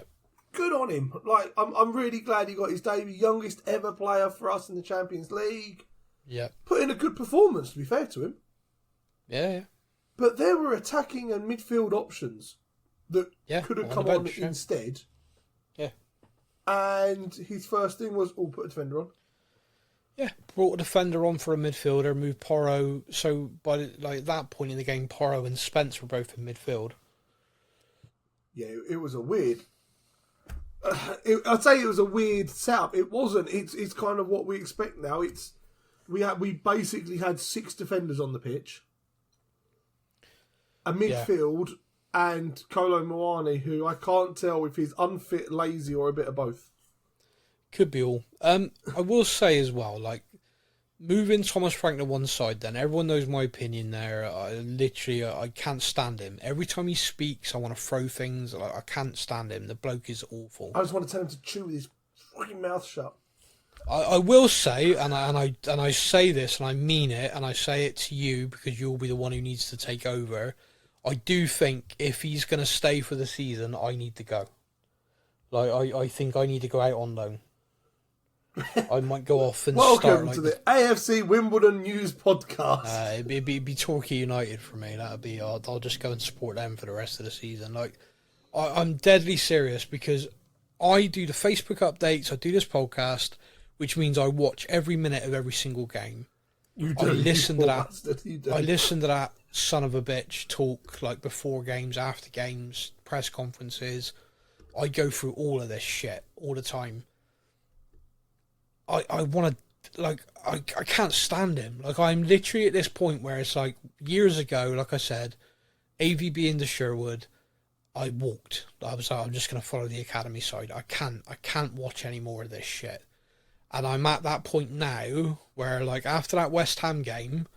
Good on him. Like, I'm really glad he got his debut. Youngest ever player for us in the Champions League. Yeah. Put in a good performance, to be fair to him. Yeah. But there were attacking and midfield options that could have come on instead. Yeah. And his first thing was, put a defender on. Yeah, brought a defender on for a midfielder, moved Porro. So by that point in the game, Porro and Spence were both in midfield. Yeah, it was a weird. I'd say it was a weird setup. It wasn't. It's kind of what we expect now. We basically had 6 defenders on the pitch, a midfield, and Kolo Muani, who I can't tell if he's unfit, lazy, or a bit of both. Could be all. I will say as well, like, moving Thomas Frank to one side, then everyone knows my opinion there. I can't stand him. Every time he speaks, I want to throw things. I can't stand him. The bloke is awful. I just want to tell him to chew with his fucking mouth shut. I will say, and I say this, and I mean it, and I say it to you because you'll be the one who needs to take over. I do think if he's going to stay for the season, I need to go. Like, I think I need to go out on loan. I might go off and Welcome to the AFC Wimbledon News Podcast. It'd be Torquay United for me. That'd be. I'll just go and support them for the rest of the season. Like, I'm deadly serious because I do the Facebook updates. I do this podcast, which means I watch every minute of every single game. You do. I listen to that son of a bitch talk like before games, after games, press conferences. I go through all of this shit all the time. I want to, like, I can't stand him. Like, I'm literally at this point where it's like, years ago, like I said, AVB into Sherwood, I walked. I was like, I'm just going to follow the academy side. I can't watch any more of this shit. And I'm at that point now where, like, after that West Ham game,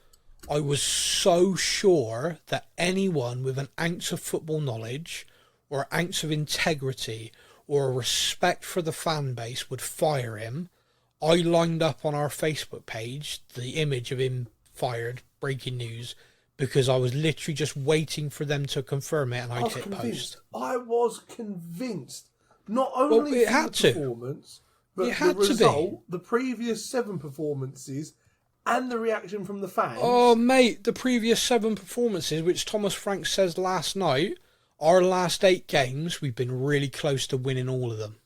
I was so sure that anyone with an ounce of football knowledge or an ounce of integrity or a respect for the fan base would fire him. I lined up on our Facebook page the image of him fired, breaking news, because I was literally just waiting for them to confirm it and I'd hit post. I was convinced. Not only for the performance, but the result, the previous 7 performances, and the reaction from the fans. Oh, mate, the previous 7 performances, which Thomas Frank says last night, our last 8 games, we've been really close to winning all of them.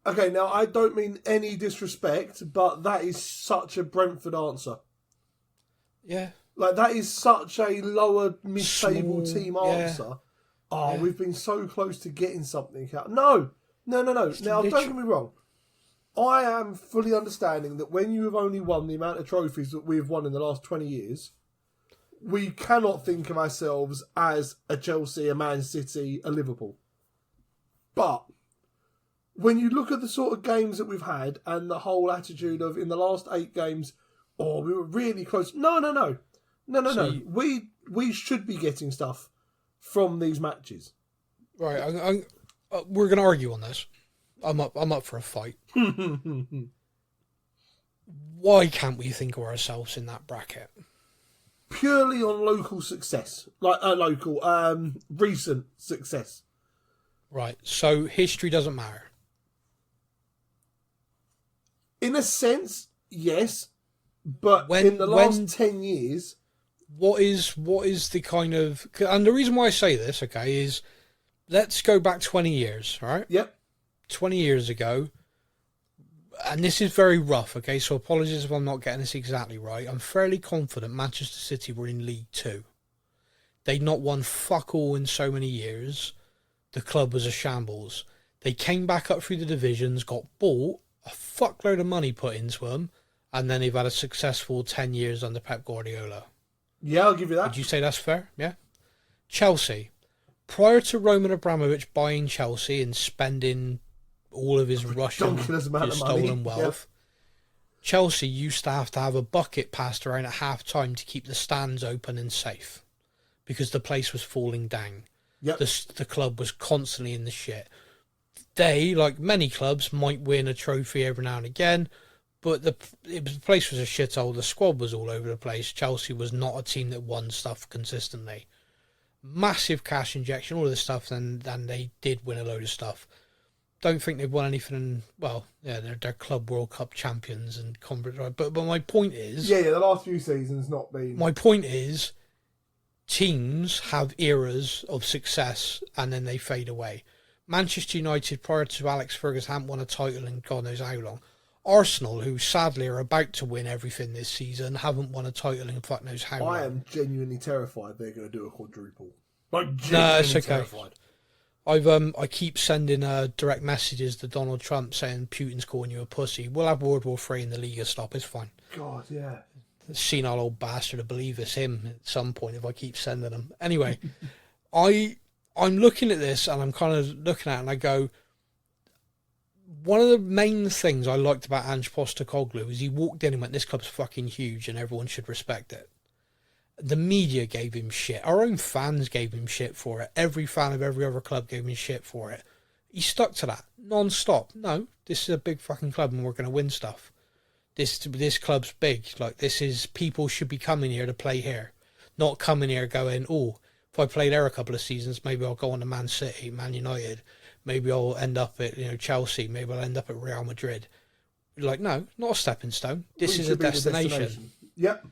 Okay, now I don't mean any disrespect, but that is such a Brentford answer. Yeah. Like, that is such a lower mid-table team answer. Oh, we've been so close to getting something out. No. Now, don't get me wrong. I am fully understanding that when you have only won the amount of trophies that we've won in the last 20 years, we cannot think of ourselves as a Chelsea, a Man City, a Liverpool. But when you look at the sort of games that we've had and the whole attitude of in the last 8 games, we were really close. No. We should be getting stuff from these matches. Right, we're going to argue on this. I'm up for a fight. Why can't we think of ourselves in that bracket? Purely on local success, recent success. Right, so history doesn't matter. In a sense, yes, but in the last 10 years... What is the kind of... And the reason why I say this, okay, is let's go back 20 years, all right? Yep. 20 years ago, and this is very rough, okay, so apologies if I'm not getting this exactly right. I'm fairly confident Manchester City were in League 2. They'd not won fuck all in so many years. The club was a shambles. They came back up through the divisions, got bought, a fuckload of money put into them, and then they've had a successful 10 years under Pep Guardiola. Yeah, I'll give you that. Would you say that's fair? Yeah. Chelsea. Prior to Roman Abramovich buying Chelsea and spending all of his Russian stolen wealth, Chelsea used to have a bucket passed around at half-time to keep the stands open and safe because the place was falling down. Yep. The club was constantly in the shit. They, like many clubs, might win a trophy every now and again, but the place was a shithole. The squad was all over the place. Chelsea was not a team that won stuff consistently. Massive cash injection, all of this stuff, and they did win a load of stuff. Don't think they've won anything. Well, yeah, they're Club World Cup champions and conference, right? But my point is, the last few seasons not been. My point is, teams have eras of success and then they fade away. Manchester United, prior to Alex Ferguson, haven't won a title in God knows how long. Arsenal, who sadly are about to win everything this season, haven't won a title in fuck knows how long. I am genuinely terrified they're going to do a quadruple. Like, no, it's okay. Terrified. I keep sending direct messages to Donald Trump saying Putin's calling you a pussy. We'll have World War III and the League will stop. It's fine. God, yeah. The senile old bastard to believe it's him at some point if I keep sending them. Anyway, I'm looking at this and I'm kind of looking at it and I go, one of the main things I liked about Ange Postecoglou is he walked in and went, this club's fucking huge and everyone should respect it. The media gave him shit. Our own fans gave him shit for it. Every fan of every other club gave him shit for it. He stuck to that non-stop. No, this is a big fucking club and we're going to win stuff. This club's big. Like, this is, people should be coming here to play here. Not coming here going, oh, if I play there a couple of seasons, maybe I'll go on to Man City, Man United. Maybe I'll end up at Chelsea. Maybe I'll end up at Real Madrid. Like, no, not a stepping stone. This is a destination. Yep.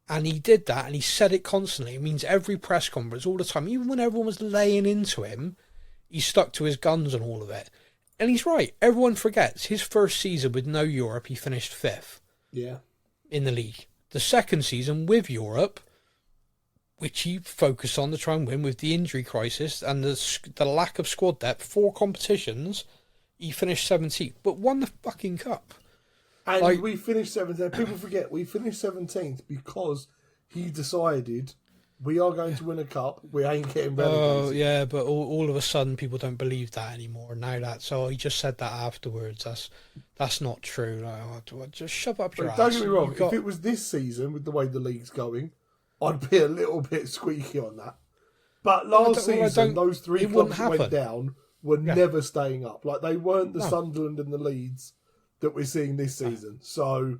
And he did that, and he said it constantly. It means every press conference, all the time, even when everyone was laying into him, he stuck to his guns on all of it. And he's right. Everyone forgets his first season with no Europe, he finished 5th. Yeah. In the league. The second season with Europe, which he focused on to try and win with the injury crisis and the lack of squad depth, 4 competitions, he finished 17th, but won the fucking cup. And we finished 17th. People forget we finished 17th because he decided we are going to win a cup. We ain't getting relegated. Oh, yeah, but all of a sudden people don't believe that anymore. Now he just said that afterwards. That's not true. Like, just shove up your ass. Don't get me wrong. If it was this season with the way the league's going, I'd be a little bit squeaky on that. But last season, those 3 clubs that went down were never staying up. Like, they weren't the Sunderland and the Leeds that we're seeing this season. So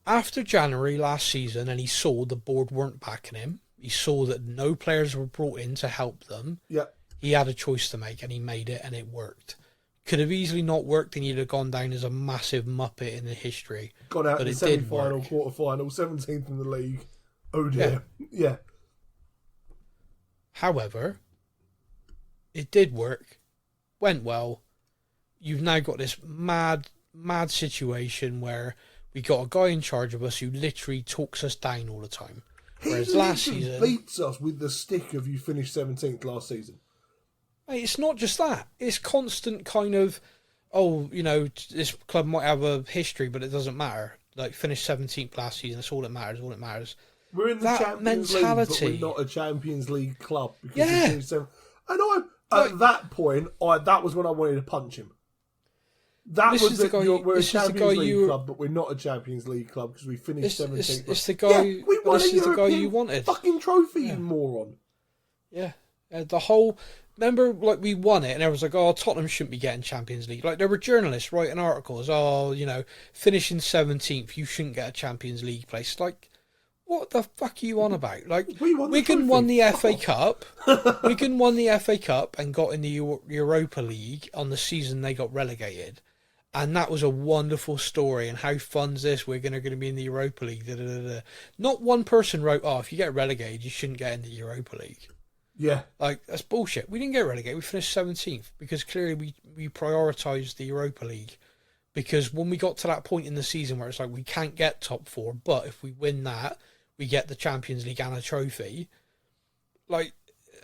after January last season, and he saw the board weren't backing him, he saw that no players were brought in to help them. Yeah. He had a choice to make, and he made it, and it worked. Could have easily not worked, and he'd have gone down as a massive muppet in the history. Got out in the semi-final, quarter-final, 17th in the league. Oh dear. Yeah. However, it did work. Went well. You've now got this mad situation where we got a guy in charge of us who literally talks us down all the time. Whereas last season beats us with the stick of you finished 17th last season. Hey, it's not just that. It's constant kind of, this club might have a history, but it doesn't matter. Like, finished 17th last season, that's all that matters. All that matters. We're in the Champions League, but we're not a Champions League club. Because at that point, that was when I wanted to punch him. We're a Champions League club, but we're not a Champions League club because we finished 17th. It's the guy. Yeah, we won this is the guy you wanted. Fucking trophy, you moron. Yeah, the whole. Remember, like, we won it, and everyone's like, "Oh, Tottenham shouldn't be getting Champions League." Like, there were journalists writing articles, "Oh, finishing 17th, you shouldn't get a Champions League place." Like, what the fuck are you on about? Like, Wigan won the FA Cup. Wigan won the FA Cup and got in the Europa League on the season they got relegated. And that was a wonderful story. And how fun's this? We're going to be in the Europa League. Da, da, da, da. Not one person wrote, "Oh, if you get relegated, you shouldn't get in the Europa League." Yeah. Like, that's bullshit. We didn't get relegated. We finished 17th because clearly we prioritised the Europa League. Because when we got to that point in the season where it's like, we can't get top 4, but if we win that, we get the Champions League and a trophy. Like,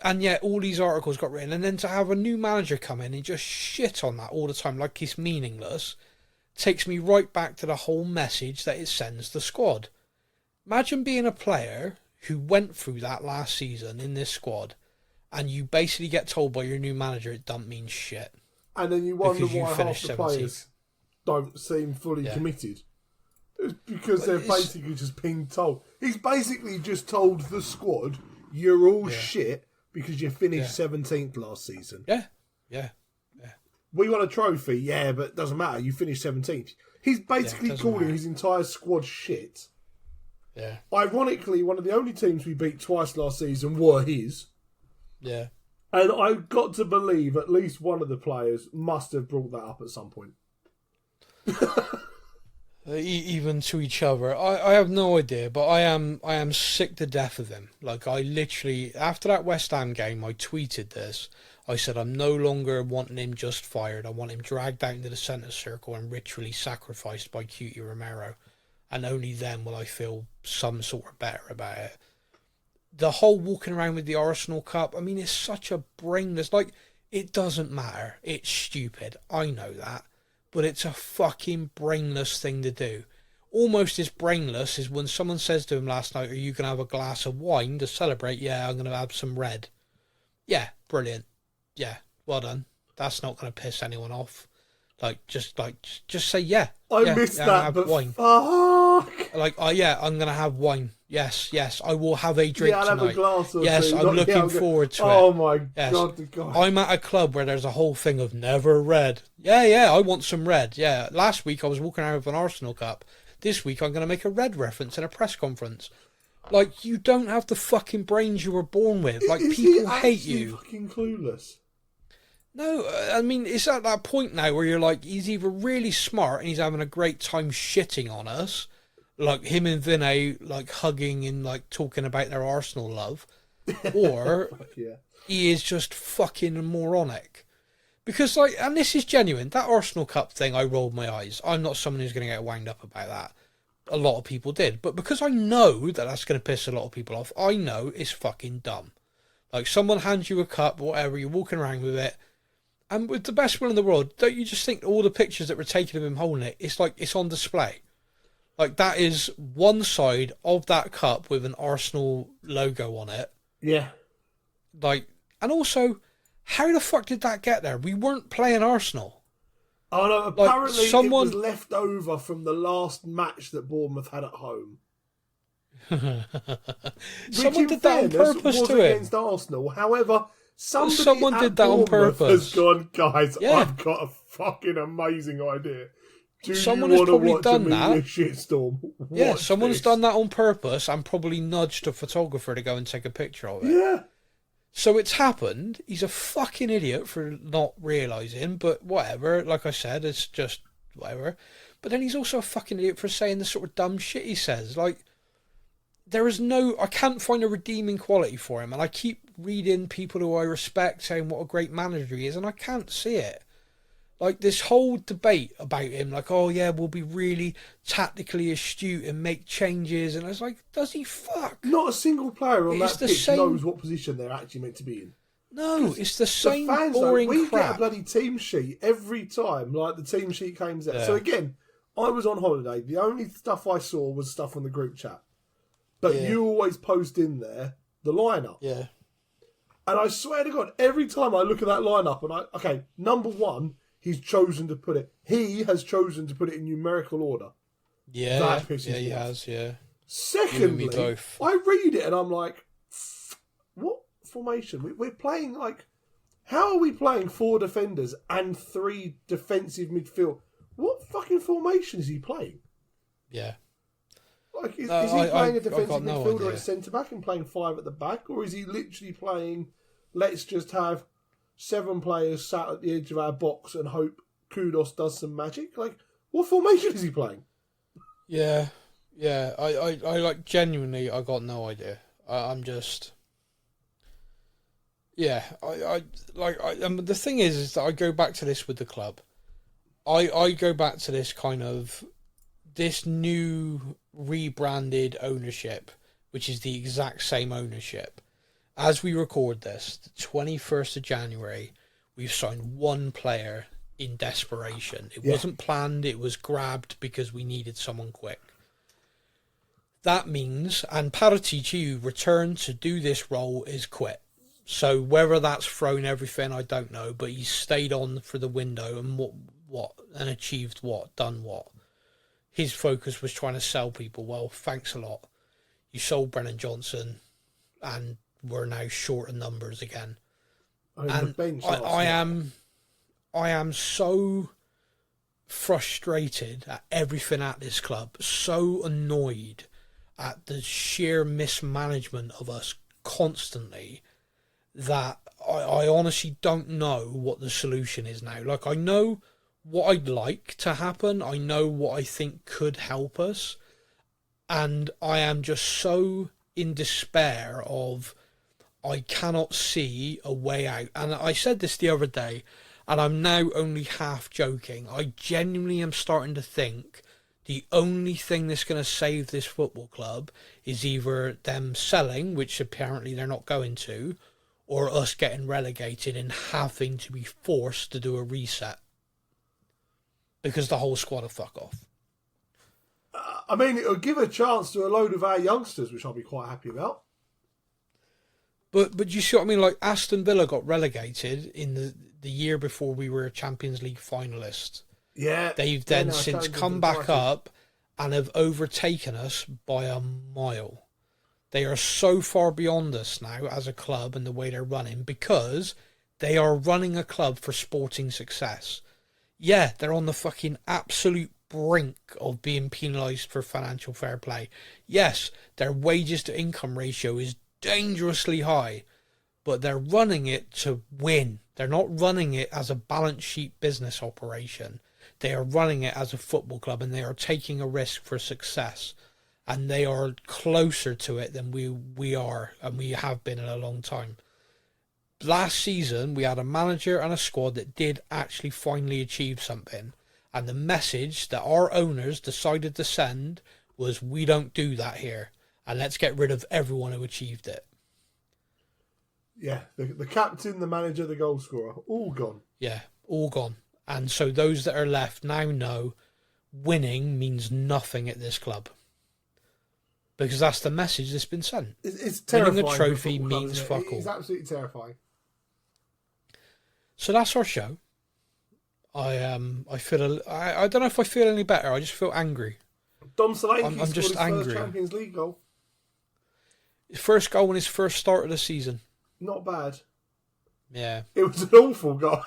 and yet all these articles got written, and then to have a new manager come in and just shit on that all the time like it's meaningless takes me right back to the whole message that it sends the squad. Imagine being a player who went through that last season in this squad, and you basically get told by your new manager it don't mean shit. And then you wonder why half the 17th. players don't seem fully committed. It's because they're basically just being told. He's basically just told the squad, you're all shit because you finished 17th last season. Yeah. We won a trophy, yeah, but it doesn't matter. You finished 17th. He's basically calling his entire squad shit. Yeah. Ironically, one of the only teams we beat twice last season were his. Yeah. And I've got to believe at least one of the players must have brought that up at some point. Even to each other. I have no idea, but I am sick to death of him. Like, I literally, after that West Ham game, I tweeted this. I said, I'm no longer wanting him just fired. I want him dragged out into the centre circle and ritually sacrificed by Cutie Romero. And only then will I feel some sort of better about it. The whole walking around with the Arsenal Cup, I mean, it's such a brainless... Like, it doesn't matter. It's stupid. I know that. But it's a fucking brainless thing to do. Almost as brainless as when someone says to him last night, are you going to have a glass of wine to celebrate? Yeah, I'm going to have some red. Yeah, brilliant. Yeah, well done. That's not going to piss anyone off. Just say yeah. I missed that, but wine. Fuck. I'm going to have wine. Yes, I will have a drink I'll tonight. Have a glass or yes, two. I'm looking forward to it. Oh my yes. God. I'm at a club where there's a whole thing of never red. Yeah, I want some red. Yeah, last week I was walking around with an Arsenal Cup. This week I'm going to make a red reference in a press conference. Like, you don't have the fucking brains you were born with. Like, people hate you. Fucking clueless. No, I mean, it's at that point now where you're like, he's either really smart and he's having a great time shitting on us, like him and Vinay, like hugging and like talking about their Arsenal love, or he is just fucking moronic. Because, like, and this is genuine, that Arsenal Cup thing, I rolled my eyes. I'm not someone who's going to get wound up about that. A lot of people did. But because I know that that's going to piss a lot of people off, I know it's fucking dumb. Like, someone hands you a cup, whatever, you're walking around with it, and with the best will in the world, don't you just think all the pictures that were taken of him holding it, it's like it's on display? Like, that is one side of that cup with an Arsenal logo on it. Yeah. Like, and also, how the fuck did that get there? We weren't playing Arsenal. Oh no, apparently like, someone... it was left over from the last match that Bournemouth had at home. Someone did that on purpose to him. Against Arsenal. However, someone did that on purpose. Has gone, guys, I've got a fucking amazing idea. Someone has probably done that. Shitstorm? Someone's done that on purpose and probably nudged a photographer to go and take a picture of it. Yeah. So it's happened. He's a fucking idiot for not realising, but whatever. Like I said, it's just whatever. But then he's also a fucking idiot for saying the sort of dumb shit he says. Like, I can't find a redeeming quality for him, and I keep reading people who I respect saying what a great manager he is, and I can't see it. Like, this whole debate about him, like, oh yeah, we'll be really tactically astute and make changes, and I was like, does he fuck? Not a single player on that pitch knows what position they're actually meant to be in. No, it's the same fans, boring we crap. Get a bloody team sheet every time, like the team sheet comes out. Yeah. So again, I was on holiday. The only stuff I saw was stuff on the group chat. But you always post in there the lineup. Yeah. And I swear to God, every time I look at that lineup, and number one, he has chosen to put it in numerical order. Yeah. That pisses me he off. has, yeah. Secondly, I read it and I'm like, what formation? We're playing like, how are we playing 4 defenders and 3 defensive midfield? What fucking formation is he playing? Yeah. Like, is he playing a defensive midfielder at centre-back and playing 5 at the back? Or is he literally playing, let's just have 7 players sat at the edge of our box and hope Kudos does some magic? Like, what formation is he playing? Yeah. I like, genuinely, I got no idea. I'm just... Yeah, the thing is that I go back to this with the club. I go back to this kind of... This new rebranded ownership, which is the exact same ownership, as we record this, the 21st of January, we've signed one player in desperation. It wasn't planned, it was grabbed because we needed someone quick. That means, and Paratici, who returned to do this role, is quit. So whether that's thrown everything, I don't know, but he's stayed on for the window and what and achieved what, done what. His focus was trying to sell people. Well, thanks a lot. You sold Brennan Johnson, and we're now short of numbers again. I am so frustrated at everything at this club, so annoyed at the sheer mismanagement of us constantly, that I honestly don't know what the solution is now. Like, I know what I'd like to happen. I know what I think could help us. And I am just so in despair of, I cannot see a way out. And I said this the other day, and I'm now only half joking. I genuinely am starting to think the only thing that's going to save this football club is either them selling, which apparently they're not going to, or us getting relegated and having to be forced to do a reset. Because the whole squad will fuck off. I mean, it'll give a chance to a load of our youngsters, which I'll be quite happy about. But you see what I mean? Like, Aston Villa got relegated in the year before we were a Champions League finalist. Yeah. They've then since come back up and have overtaken us by a mile. They are so far beyond us now as a club and the way they're running, because they are running a club for sporting success. Yeah, they're on the fucking absolute brink of being penalised for financial fair play. Yes, their wages to income ratio is dangerously high, but they're running it to win. They're not running it as a balance sheet business operation. They are running it as a football club, and they are taking a risk for success. And they are closer to it than we are, and we have been in a long time. Last season, we had a manager and a squad that did actually finally achieve something. And the message that our owners decided to send was, we don't do that here. And let's get rid of everyone who achieved it. Yeah, the captain, the manager, the goal scorer, all gone. Yeah, all gone. And so those that are left now know winning means nothing at this club. Because that's the message that's been sent. It's terrifying. Winning a trophy means fuck all. It's absolutely terrifying. So that's our show. I don't know if I feel any better. I just feel angry. Dom Solanke I'm just scored his angry. first Champions League goal. His first goal in his first start of the season. Not bad. Yeah. It was an awful goal.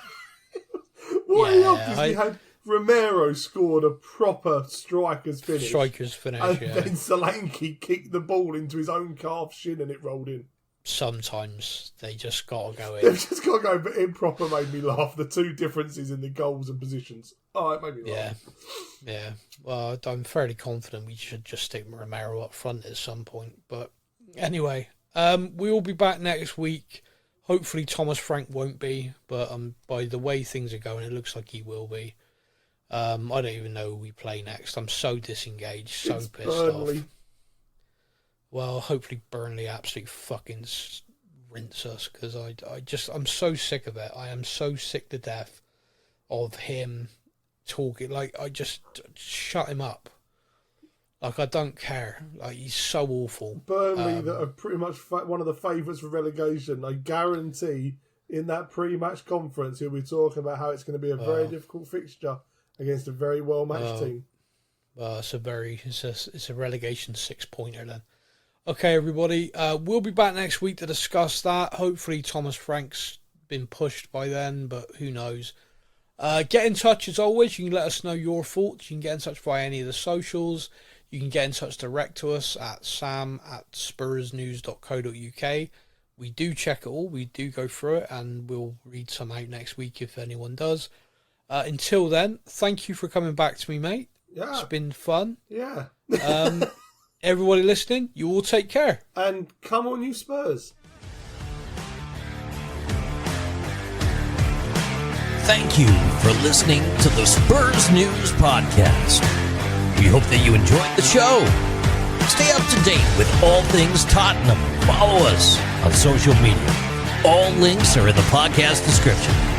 What I loved is we had Romero scored a proper striker's finish. And then Solanke kicked the ball into his own calf shin and it rolled in. Sometimes they just got to go in. They've just got to go, but it proper made me laugh. The two differences in the goals and positions. Oh, it made me laugh. Yeah. Well, I'm fairly confident we should just stick Romero up front at some point. But anyway, we will be back next week. Hopefully Thomas Frank won't be, but by the way things are going, it looks like he will be. I don't even know who we play next. I'm so disengaged, so it's pissed Burnley. off. Well, hopefully Burnley absolutely fucking rinse us, because I'm so sick of it. I am so sick to death of him talking. Like, I just shut him up. Like, I don't care. Like, he's so awful. Burnley, that are pretty much one of the favourites for relegation. I guarantee in that pre-match conference he'll be talking about how it's going to be a very difficult fixture against a very well-matched team. It's a relegation 6-pointer then. Okay, everybody. We'll be back next week to discuss that. Hopefully Thomas Frank's been pushed by then, but who knows. Get in touch as always. You can let us know your thoughts. You can get in touch via any of the socials. You can get in touch direct to us at sam@spursnews.co.uk. We do check it all. We do go through it, and we'll read some out next week if anyone does. Until then, thank you for coming back to me, mate. Yeah. It's been fun. Yeah. Everybody listening, you all take care. And come on, you Spurs. Thank you for listening to the Spurs News Podcast. We hope that you enjoyed the show. Stay up to date with all things Tottenham. Follow us on social media. All links are in the podcast description.